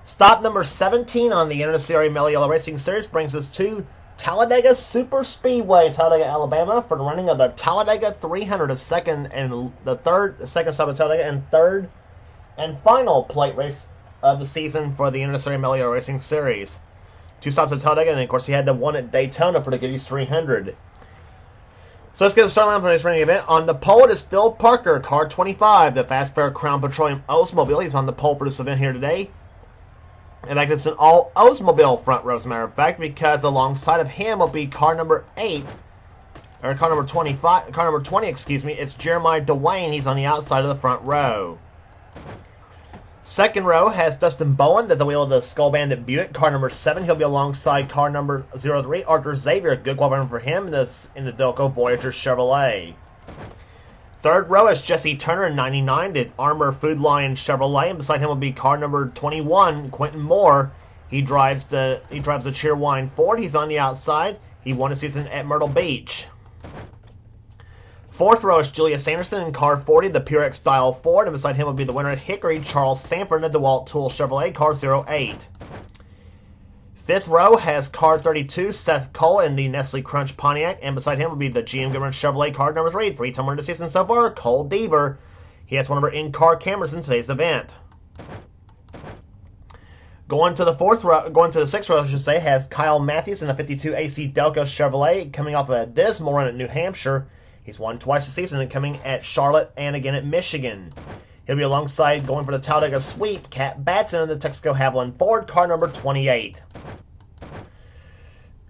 Stop number 17 on the NNSCRA Mello Yello Racing Series brings us to Talladega Super Speedway, Talladega, Alabama, for the running of the Talladega 300, the second stop at Talladega, and third and final plate race of the season for the NNSCRA Mello Yello Racing Series. 2 stops at Talladega, and of course he had the one at Daytona for the Goodies 300. So let's get the start line for this running event. On the pole, it is Phil Parker, car 25, the Fast Fair Crown Petroleum Oldsmobile. He's on the pole for this event here today. In fact, it's an all Oldsmobile front row, as a matter of fact, because alongside of him will be car number 8, or car number 25, car number 20, excuse me. It's Jeremiah Dwayne. He's on the outside of the front row. Second row has Dustin Bowen at the wheel of the Skull Bandit Buick, car number 7. He'll be alongside car number 03, Arthur Xavier. Good qualifying for him in the Delco Voyager Chevrolet. Third row is Jesse Turner in 99, the Armor Food Lion Chevrolet, and beside him will be car number 21, Quentin Moore. He drives the Cheerwine Ford. He's on the outside. He won a season at Myrtle Beach. Fourth row is Julius Anderson in car 40, the Purex style Ford, and beside him will be the winner at Hickory, Charles Sanford in the DeWalt Tool Chevrolet, car 08. Fifth row has car 32, Seth Cole in the Nestle Crunch Pontiac, and beside him will be the GM Goodrich Chevrolet car number 3, three-time winner this season so far, Cole Deaver. He has one of our in-car cameras in today's event. Going to the sixth row, I should say, has Kyle Matthews in a 52 AC Delco Chevrolet, coming off of a dismal run at New Hampshire. He's won twice this season, and coming at Charlotte and again at Michigan. He'll be alongside, going for the Talladega sweep, Cat Batson in the Texaco Haviland Ford, car number 28.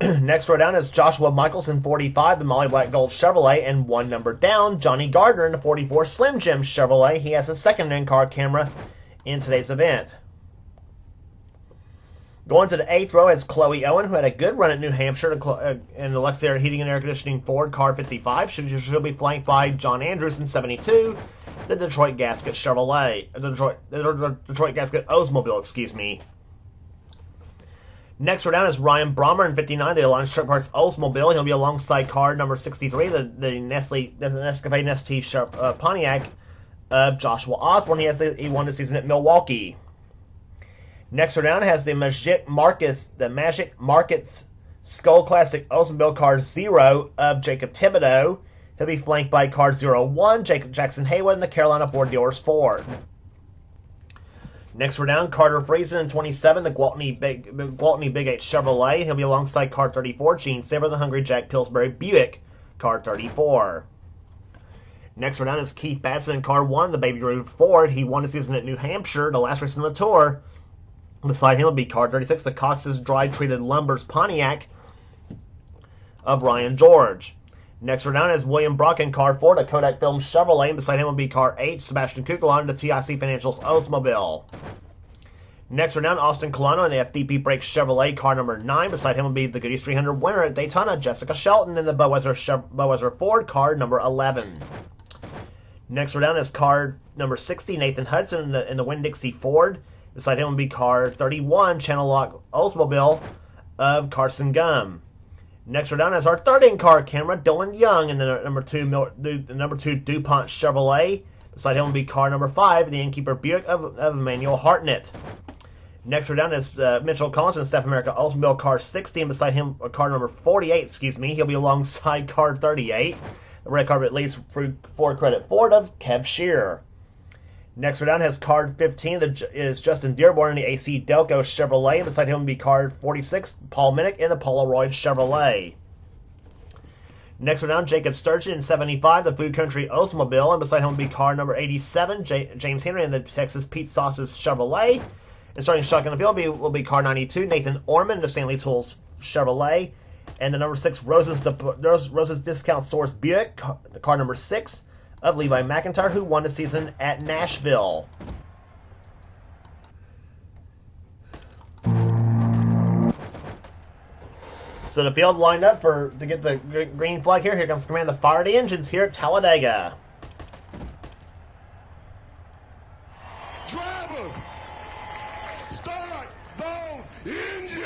Next row down is Joshua Michaels in 45, the Molly Black Gold Chevrolet, and one number down, Johnny Gardner in the 44 Slim Jim Chevrolet. He has a second in-car camera in today's event. Going to the eighth row is Chloe Owen, who had a good run at New Hampshire in the Lexus Heating and Air Conditioning Ford, car 55. She'll be flanked by John Andrews in 72, the Detroit Gasket Chevrolet, the Detroit Gasket Oldsmobile, excuse me. Next row down is Ryan Brommer in 59, the Alliance Truck Parts Oldsmobile. He'll be alongside car number 63, the Nescafe Nestea Pontiac of Joshua Osborne. He won the season at Milwaukee. Next row down has the Magic Markets Skull Classic Oldsmobile car 0 of Jacob Thibodeau. He'll be flanked by car 01, Jackson Haywood, and the Carolina Ford Dealers Ford. Next row down, Carter Friesen in 27, the Gwaltney Big 8 Chevrolet. He'll be alongside car 34, Gene Saber, the Hungry Jack Pillsbury Buick, car 34. Next row down is Keith Batson in car 1, the Baby Ruth Ford. He won the season at New Hampshire, the last race on the tour. Beside him will be car 36, the Cox's Dry Treated Lumbers Pontiac of Ryan George. Next row down is William Brock in car 4, the Kodak Film Chevrolet, and beside him will be car 8, Sebastian Kukulon, the TIC Financials Oldsmobile. Next row down, Austin Colano in the FDP Brakes Chevrolet, car number 9. Beside him will be the Goodies 300 winner at Daytona, Jessica Shelton, in the Budweiser Ford, car number 11. Next row down is car number 60, Nathan Hudson in the Winn-Dixie Ford. Beside him will be car 31, Channel Lock Oldsmobile of Carson Gum. Next row down is our third in-car camera, Dylan Young in the number 2 DuPont Chevrolet. Beside him will be car number 5, the Innkeeper Buick of Emmanuel Hartnett. Next row down is Mitchell Collins in Staff America Oldsmobile car 60, and beside him, car number 48, he'll be alongside car 38, the red carpet lease Ford Credit Ford of Kev Shearer. Next row down has card 15, is Justin Dearborn in the AC Delco Chevrolet, and beside him will be card 46, Paul Minnick in the Polaroid Chevrolet. Next row down, Jacob Sturgeon in 75, the Food Country Oldsmobile, and beside him will be car number 87, James Henry in the Texas Pete Sauces Chevrolet. And starting shotgun the field will be car 92, Nathan Orman in the Stanley Tools Chevrolet, and the number 6 Rose's Discount Stores Buick, car number 6 of Levi McIntyre, who won the season at Nashville. So the field lined up to get the green flag here. Here comes the command to fire the engines here at Talladega. Drivers, start those engines!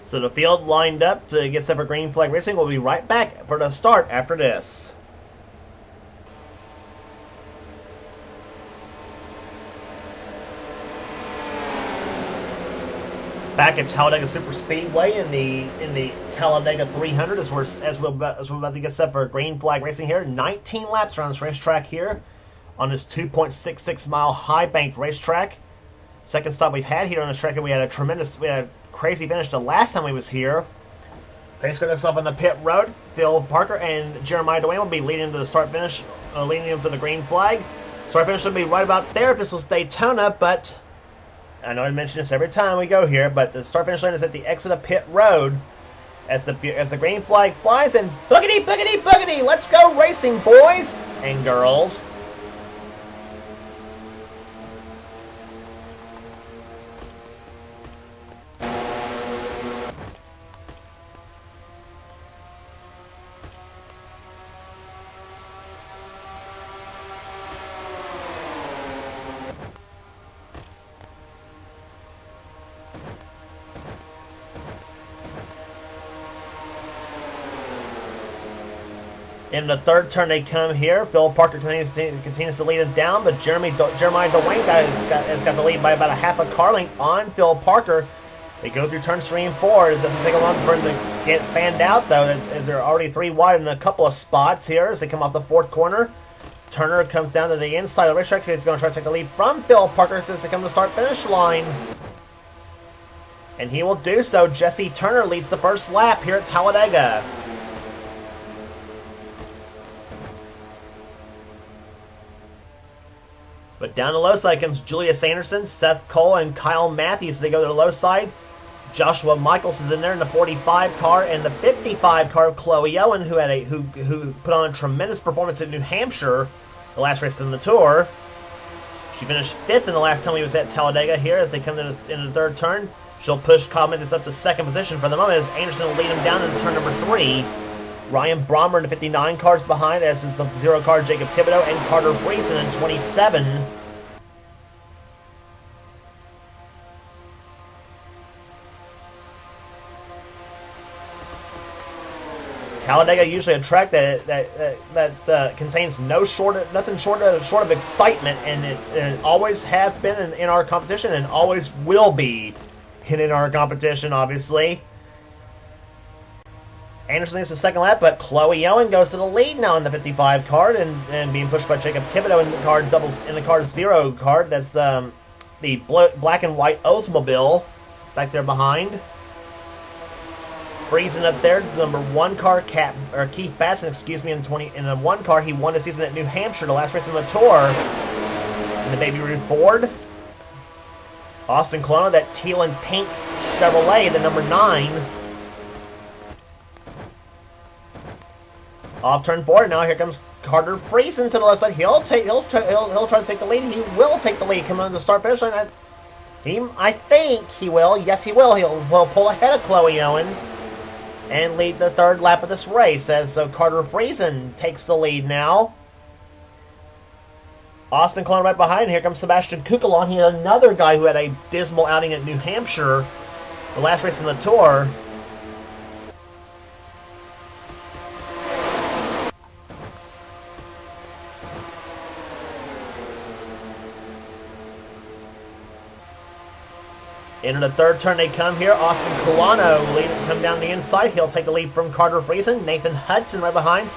So the field lined up to get set for green flag racing. We'll be right back for the start after this. Back at Talladega Super Speedway in the Talladega 300 as we're about to get set for green flag racing here. 19 laps around this racetrack here on this 2.66 mile high banked racetrack. Second stop we've had here on this track, and we had a crazy finish the last time we was here. Pace car next up on the pit road. Phil Parker and Jeremiah Dwayne will be leading into the start finish, leading into the green flag. Start finish will be right about there. This was Daytona, but I know I mention this every time we go here, but the start finish line is at the exit of pit road as the green flag flies, and boogity, boogity, boogity! Let's go racing, boys and girls. In the third turn they come here. Phil Parker continues to lead him down, but Jeremiah Dwayne has got the lead by about a half a car length on Phil Parker. They go through turns 3 and 4. It doesn't take a long for him to get fanned out, though, as they're already 3 wide in a couple of spots here as they come off the 4th corner. Turner comes down to the inside of the racetrack. He's going to try to take the lead from Phil Parker as they come to the start-finish line. And he will do so. Jesse Turner leads the first lap here at Talladega. But down the low side comes Julius Anderson, Seth Cole, and Kyle Matthews. They go to the low side. Joshua Michaels is in there in the 45 car, and the 55 car of Chloe Owen, who put on a tremendous performance in New Hampshire, the last race in the Tour. She finished 5th in the last time we was at Talladega here as they come in the third turn. She'll push Kyle Matthews up to 2nd position for the moment as Anderson will lead him down in turn number 3. Ryan Brommer in the 59 cars behind, as is the 0 car Jacob Thibodeau and Carter Friesen in 27. Talladega usually a track that contains nothing short of excitement, and it always has been in our competition and always will be in our competition, obviously. Anderson gets the second lap, but Chloe Owen goes to the lead now in the 55 card and being pushed by Jacob Thibodeau in the car 0 card. That's the black and white Oldsmobile back there behind. Friesen up there, the number 1 car, Keith Batson, in the 1 car. He won the season at New Hampshire, the last race in the Tour, in the Baby Ruth Ford. Austin Colonna, that teal and pink Chevrolet, the number 9. Off turn 4, now here comes Carter Friesen to the left side. He'll try to take the lead. He will take the lead. Coming on the start finish line. I think he will. Yes, he will. He'll pull ahead of Chloe Owen and lead the 3rd lap of this race as Carter Friesen takes the lead now. Austin Colonna right behind. Here comes Sebastian Kukalon. He's another guy who had a dismal outing at New Hampshire, the last race in the Tour. Into the 3rd turn they come here. Austin Colonna will come down the inside. He'll take the lead from Carter Friesen. Nathan Hudson right behind.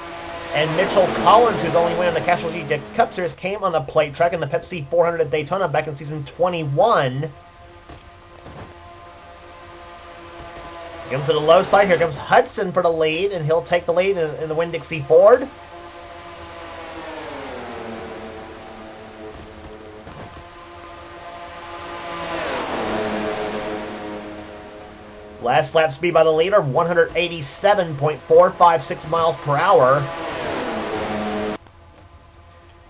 And Mitchell Collins, whose only win in the Casual GTX Cup Series, came on the plate track in the Pepsi 400 at Daytona back in season 21. Comes to the low side. Here comes Hudson for the lead, and he'll take the lead in the Winn-Dixie Ford. Last lap speed by the leader, 187.456 miles per hour.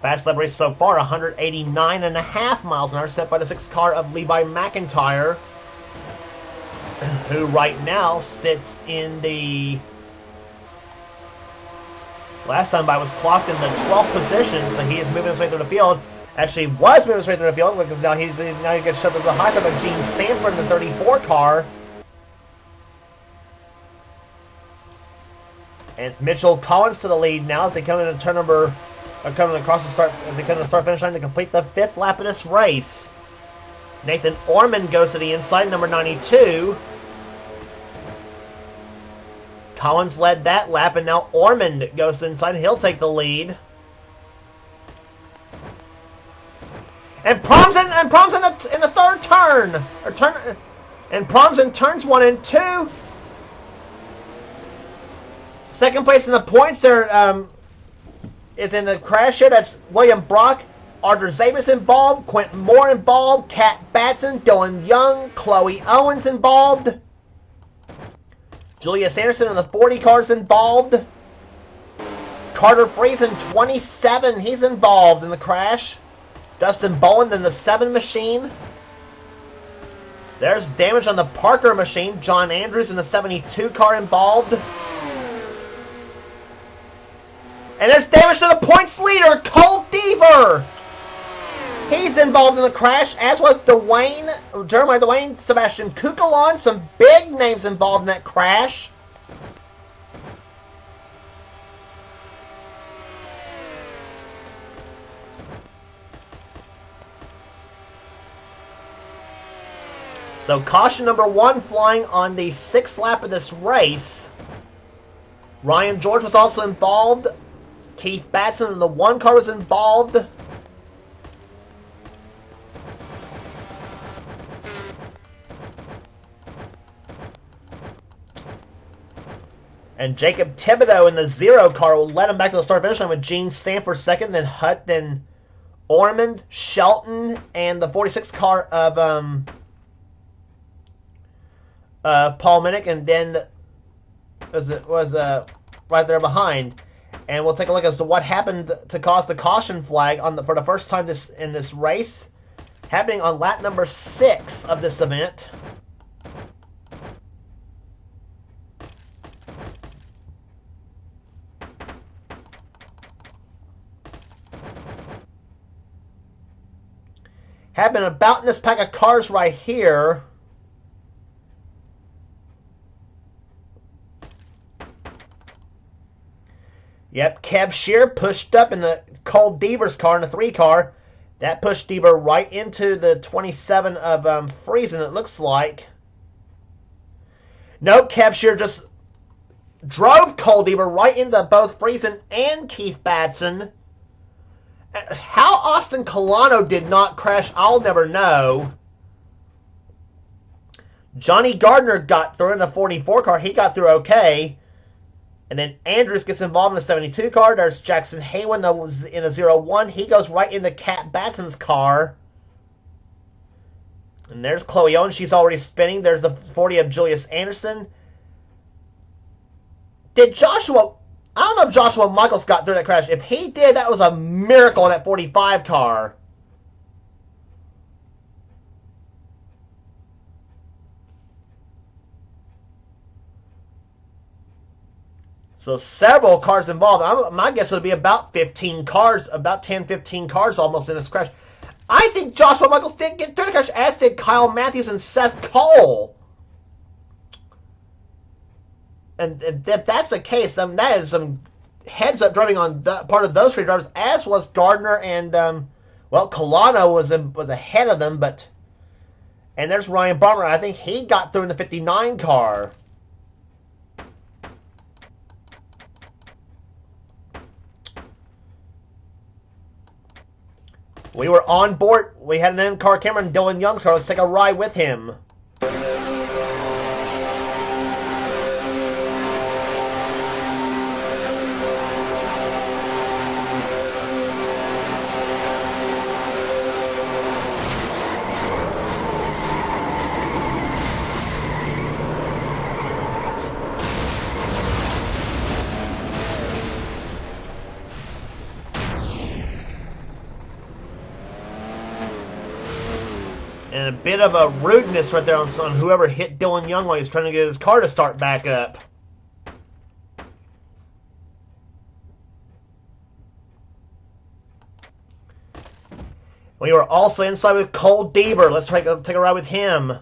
Fast lap race so far, 189.5 miles an hour, set by the 6th car of Levi McIntyre, who right now sits in the... Last time by was clocked in the 12th position, so he is moving his way through the field. Actually, was moving his way through the field because now he gets shoved to the high side by Gene Sanford in the 34 car. And it's Mitchell Collins to the lead now as they come into turn number, coming across the start as they come to the start finish line to complete the 5th lap of this race. Nathan Ormond goes to the inside, number 92. Collins led that lap, and now Ormond goes to the inside, and he'll take the lead. And Prom's in the third turn, and Prom's in turns 1 and 2. Second place in the points there is in the crash here. That's William Brock, Arthur Zabis involved, Quentin Moore involved, Kat Batson, Dylan Young, Chloe Owens involved, Julia Sanderson in the 40 cars involved, Carter Friesen 27, he's involved in the crash, Dustin Bowen in the 7 machine. There's damage on the Parker machine, John Andrews in the 72 car involved. And there's damage to the points leader, Cole Deaver. He's involved in the crash, as was Jeremiah Dwayne, Sebastian Kukulon. Some big names involved in that crash. So caution number 1 flying on the 6th lap of this race. Ryan George was also involved. Keith Batson in the 1 car was involved. And Jacob Thibodeau in the 0 car will let him back to the start finish line with Gene Sanford second, then Hutt, then Ormond, Shelton, and the 46 car of Paul Minnick, and then was right there behind. And we'll take a look as to what happened to cause the caution flag for the first time in this race, happening on lap number 6 of this event. Happened about in this pack of cars right here. Yep, Kev Shear pushed up in the Cole Deaver's car, in the 3 car. That pushed Deaver right into the 27 of Friesen, it looks like. No, Kev Shear just drove Cole Deaver right into both Friesen and Keith Batson. How Austin Colano did not crash, I'll never know. Johnny Gardner got through in the 44 car. He got through okay. And then Andrews gets involved in the 72 car. There's Jackson Haywen that was in a 0-1. He goes right into Kat Batson's car. And there's Chloe Owens. She's already spinning. There's the 40 of Julius Anderson. I don't know if Joshua Michaels got through that crash. If he did, that was a miracle in that 45 car. So several cars involved. My guess would be about 15 cars, about 10, 15 cars almost in this crash. I think Joshua Michaels did get through the crash, as did Kyle Matthews and Seth Cole. And if that's the case, then that is some heads-up driving on the part of those 3 drivers, as was Gardner and, Colano was ahead of them, but... And there's Ryan Barmer. I think he got through in the 59 car. We were on board. We had an in-car camera and Dylan Young, so let's take a ride with him. And a bit of a rudeness right there on whoever hit Dylan Young while he's trying to get his car to start back up. We were also inside with Cole Deaver. Let's take a ride with him.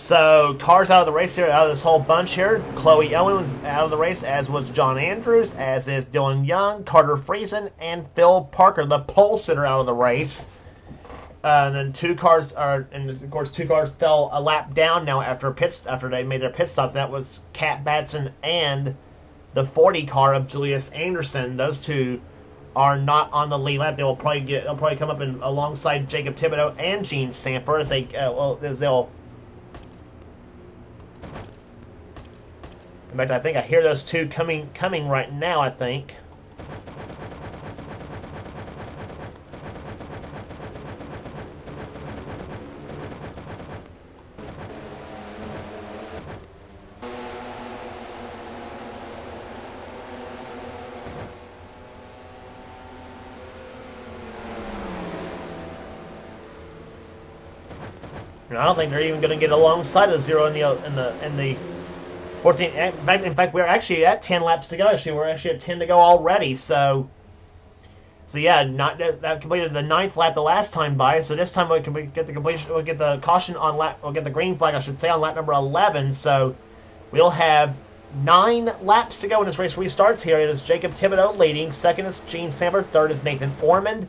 So, cars out of the race here, out of this whole bunch here. Chloe Owen was out of the race, as was John Andrews, as is Dylan Young, Carter Friesen, and Phil Parker, the pole sitter, out of the race. And then two cars fell a lap down now after they made their pit stops. That was Kat Batson and the 40 car of Julius Anderson. Those two are not on the lead lap. They'll probably come up alongside Jacob Thibodeau and Gene Sanford as they'll. In fact, I think I hear those two coming right now, I think. And I don't think they're even going to get alongside of zero in the 14. In fact, we're actually at 10 laps to go. We're actually at 10 to go already. So yeah, that completed the 9th lap the last time by. So this time we get the completion. We'll get the caution on lap. We'll get the green flag, I should say, on lap number 11. So we'll have 9 laps to go when this race restarts. Here it is Jacob Thibodeau leading. Second is Gene Sanford. Third is Nathan Ormond.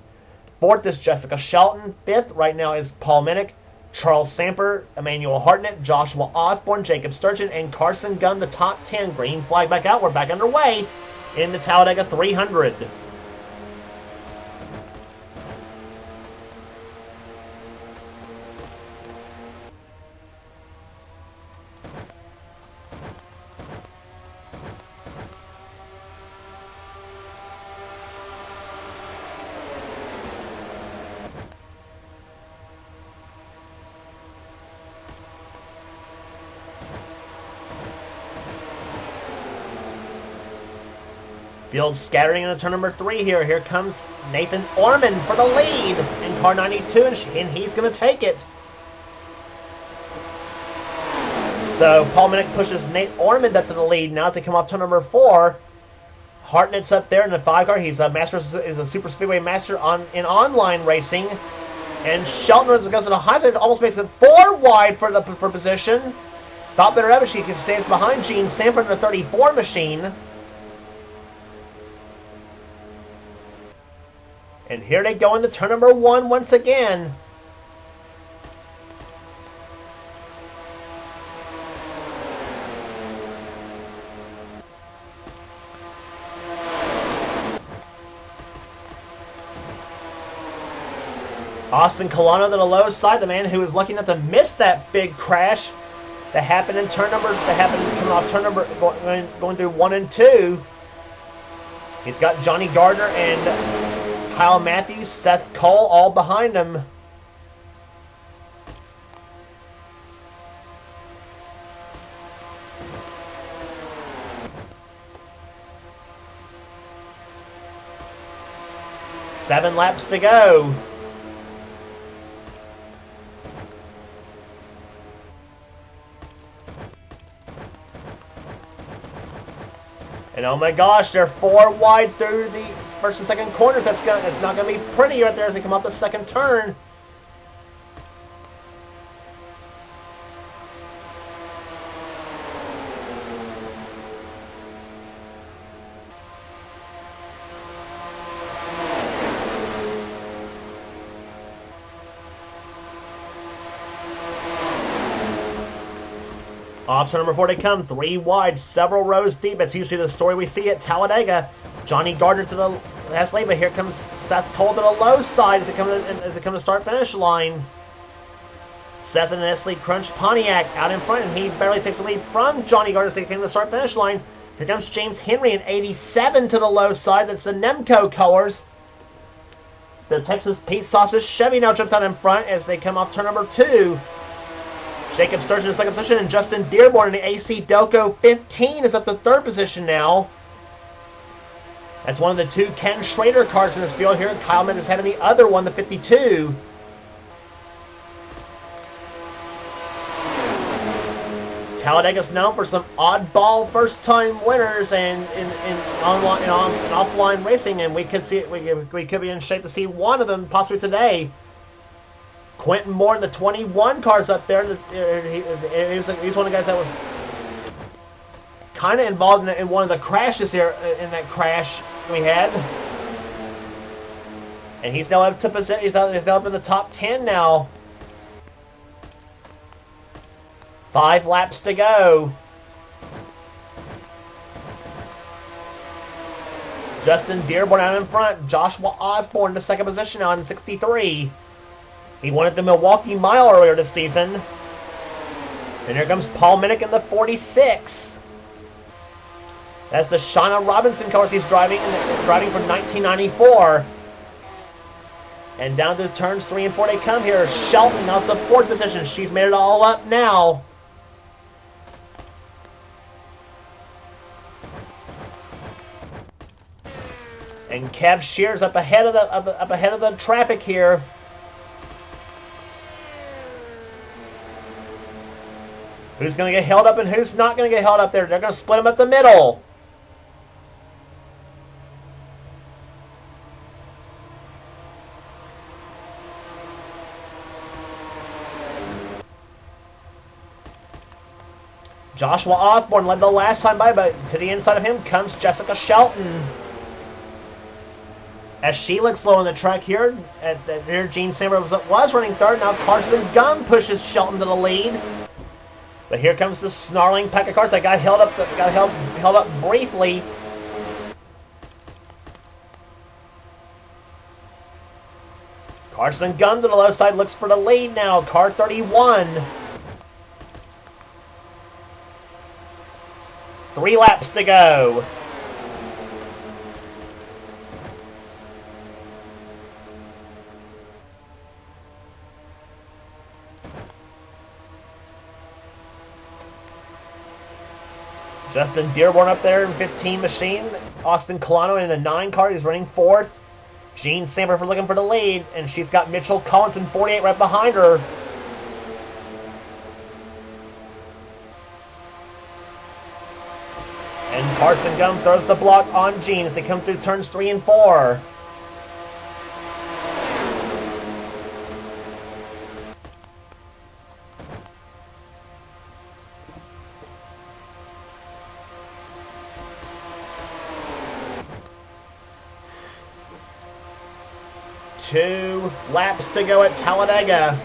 Fourth is Jessica Shelton. Fifth right now is Paul Minnick, Charles Samper, Emmanuel Hartnett, Joshua Osborne, Jacob Sturgeon, and Carson Gunn, the top 10. Green flag back out. We're back underway in the Talladega 300. Field scattering into turn number 3 here. Here comes Nathan Ormond for the lead in car 92, and he's going to take it. So Paul Minnick pushes Nate Ormond up to the lead now as they come off turn number 4. Hartnett's up there in the 5 car. He's a super speedway master in online racing. And Shelton goes to the high side, almost makes it 4 wide for position. Thought better of it. She stands behind Gene Sanford in the 34 machine. And here they go into turn number 1 once again. Austin Colano to the low side, the man who was lucky enough to miss that big crash that happened coming off turn number going through 1 and 2. He's got Johnny Gardner and Kyle Matthews, Seth Cole, all behind him. Seven laps to go. And oh my gosh, they're 4 wide through the first and second corners. It's not going to be pretty right there as they come off the second turn. Off turn number 4 they come, 3 wide, several rows deep. It's usually the story we see at Talladega. Johnny Gardner to the last lane, but here comes Seth Cole to the low side as it comes to start-finish line. Seth and Nestle crunch Pontiac out in front, and he barely takes the lead from Johnny Gardner as they came to the start-finish line. Here comes James Henry in 87 to the low side. That's the Nemco colors. The Texas Pete Sausage Chevy now jumps out in front as they come off turn number 2. Jacob Sturgeon in second position, and Justin Dearborn in the AC Delco 15 is up to 3rd position now. That's one of the 2 Ken Schrader cars in this field here. Kyle Mendes having the other one, the 52. Talladega's known for some oddball first-time winners and in offline racing, and we could be in shape to see one of them possibly today. Quentin Moore in the 21 cars up there. He's one of the guys that was kind of involved in one of the crashes here, in that crash we had. And he's now up to position. He's now up in the top 10 now. 5 laps to go. Justin Dearborn out in front. Joshua Osborne in the second position now in 63. He won at the Milwaukee Mile earlier this season. And here comes Paul Minnick in the 46. That's the Shauna Robinson cars he's driving from 1994. And down to turns 3 and 4 they come here. Shelton out the 4th position. She's made it all up now. And Kev Shears up ahead of the traffic here. Who's going to get held up and who's not going to get held up there? They're going to split them up the middle. Joshua Osborne led the last time by, but to the inside of him comes Jessica Shelton. As she looks slow on the track here, here Gene Sammer was running third. Now Carson Gunn pushes Shelton to the lead. But here comes the snarling pack of cars that got held up briefly. Carson Gunn to the low side looks for the lead now. Car 31. 3 laps to go. Justin Dearborn up there in 15 machine. Austin Colano in the 9 car. He's running 4th. Gene Samper looking for the lead. And she's got Mitchell Collins in 48 right behind her. And Carson Gunn throws the block on Gene as they come through turns 3 and 4. Two laps to go at Talladega.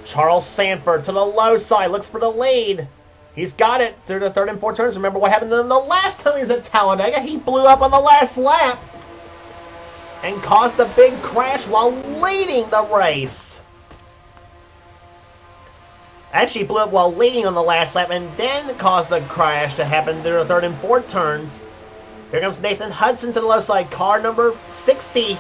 Charles Sanford to the low side, looks for the lead. He's got it through the 3rd and 4th turns. Remember what happened to him the last time he was at Talladega? He blew up on the last lap and caused a big crash while leading the race. Actually blew up while leading on the last lap and then caused the crash to happen through the 3rd and 4th turns. Here comes Nathan Hudson to the low side, car number 60.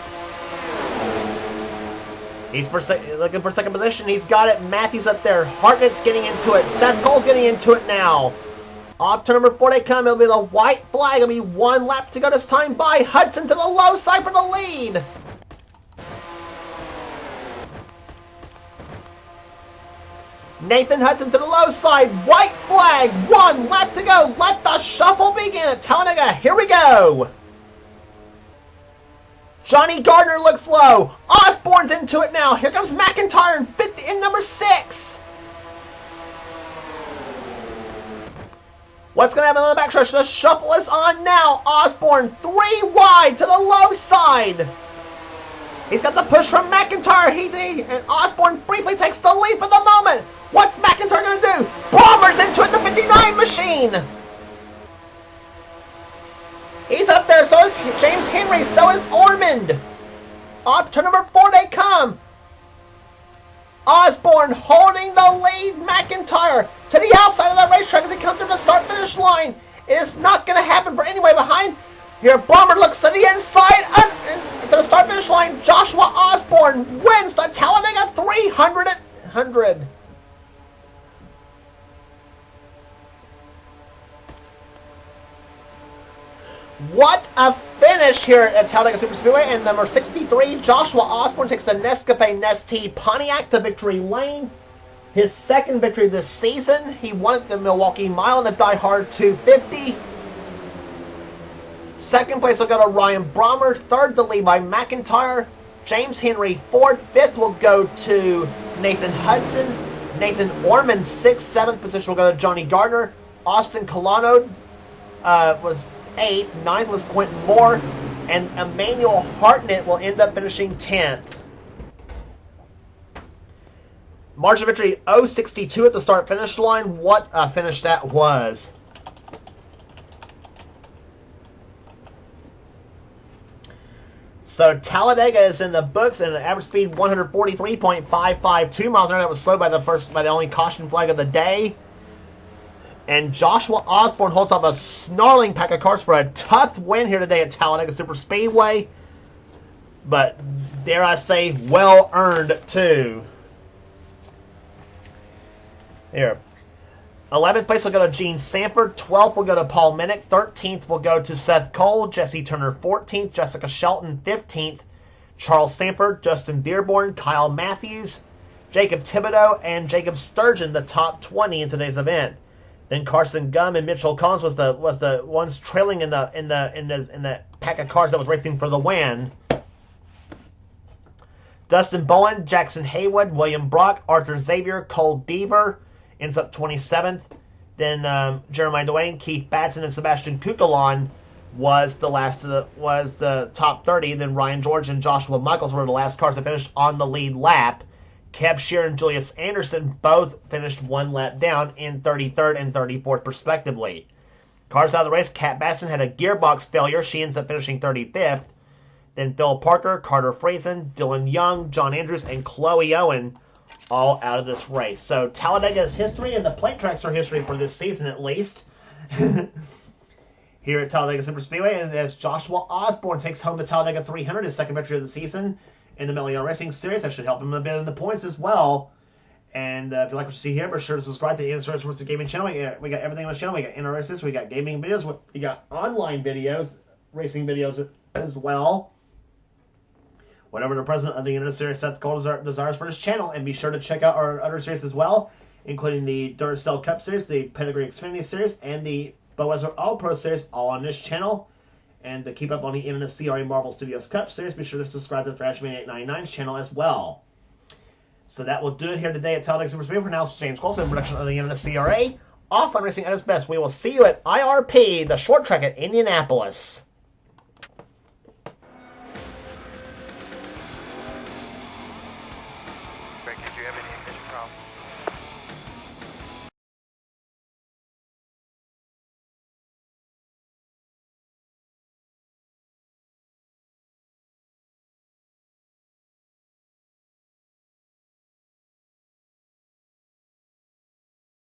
He's looking for second position. He's got it. Matthews up there. Hartnett's getting into it. Seth Cole's getting into it now. Off turn number 4 they come. It'll be the white flag. It'll be 1 lap to go this time by Hudson to the low side for the lead. Nathan Hudson to the low side. White flag. 1 lap to go. Let the shuffle begin at Talladega. Here we go. Johnny Gardner looks low. Osborne's into it now. Here comes McIntyre in number 6. What's going to happen on the backstretch? The shuffle is on now. Osborne 3 wide to the low side. He's got the push from McIntyre. And Osborne briefly takes the lead for the moment. What's McIntyre going to do? Bombers into it, the 59 machine. He's up there, so is James Henry, so is Ormond. Off to number 4 they come. Osborne holding the lead. McIntyre to the outside of the racetrack as he comes through the start-finish line. It is not going to happen for anybody behind. Your bomber looks to the inside, to the start-finish line. Joshua Osborne wins the Talladega 300. What a finish here at Talladega Superspeedway. And number 63, Joshua Osborne takes the Nescafe Nestea Pontiac to victory lane. His second victory this season. He won at the Milwaukee Mile in the Die Hard 250. Second place will go to Ryan Brommer. Third, the lead by McIntyre. James Henry, 4th. 5th will go to Nathan Hudson. Nathan Orman, 6th. 7th position will go to Johnny Gardner. Austin Colano was 8th. 9th was Quentin Moore. And Emmanuel Hartnett will end up finishing 10th. Margin of victory 0.62 at the start-finish line. What a finish that was. So Talladega is in the books and an average speed 143.552 miles an hour. That was slowed by the only caution flag of the day. And Joshua Osborne holds off a snarling pack of cars for a tough win here today at Talladega Superspeedway. But dare I say, well earned too. Here. 11th place will go to Gene Sanford. 12th will go to Paul Minnick. 13th will go to Seth Cole. Jesse Turner 14th. Jessica Shelton 15th. Charles Sanford, Justin Dearborn, Kyle Matthews, Jacob Thibodeau, and Jacob Sturgeon, the top 20 in today's event. Then Carson Gum and Mitchell Collins was the ones trailing in the pack of cars that was racing for the win. Dustin Bowen, Jackson Haywood, William Brock, Arthur Xavier, Cole Deaver ends up 27th. Then Jeremiah Dwayne, Keith Batson, and Sebastian Kukulon was the top 30. Then Ryan George and Joshua Michaels were the last cars that finished on the lead lap. Kev Shear and Julius Anderson both finished one lap down in 33rd and 34th respectively. Cars out of the race, Kat Batson had a gearbox failure. She ends up finishing 35th. Then Phil Parker, Carter Friesen, Dylan Young, John Andrews, and Chloe Owen all out of this race. So Talladega is history, and the plate tracks are history for this season at least. Here at Talladega Superspeedway, and as Joshua Osborne takes home the Talladega 300, his second victory of the season in the Mello Racing Series. That should help him a bit in the points as well. And if you like what you see here, be sure to subscribe to the NNSCRA Gaming channel. We got everything on the channel. We got NRSs, we got gaming videos, we got online videos, racing videos as well. Whatever the president of the NNSCRA Seth Cole desires for his channel. And be sure to check out our other series as well, including the Duracell Cup Series, the Pedigree Xfinity Series, and the Boezer All-Pro Series, all on this channel. And to keep up on the NNSCRA Marvel Studios Cup Series, be sure to subscribe to ThrashMania899's channel as well. So that will do it here today at Talladega Superspeedway. For now, this is James Colson, production of the NNSCRA. Off on racing at its best. We will see you at IRP, the short track at Indianapolis.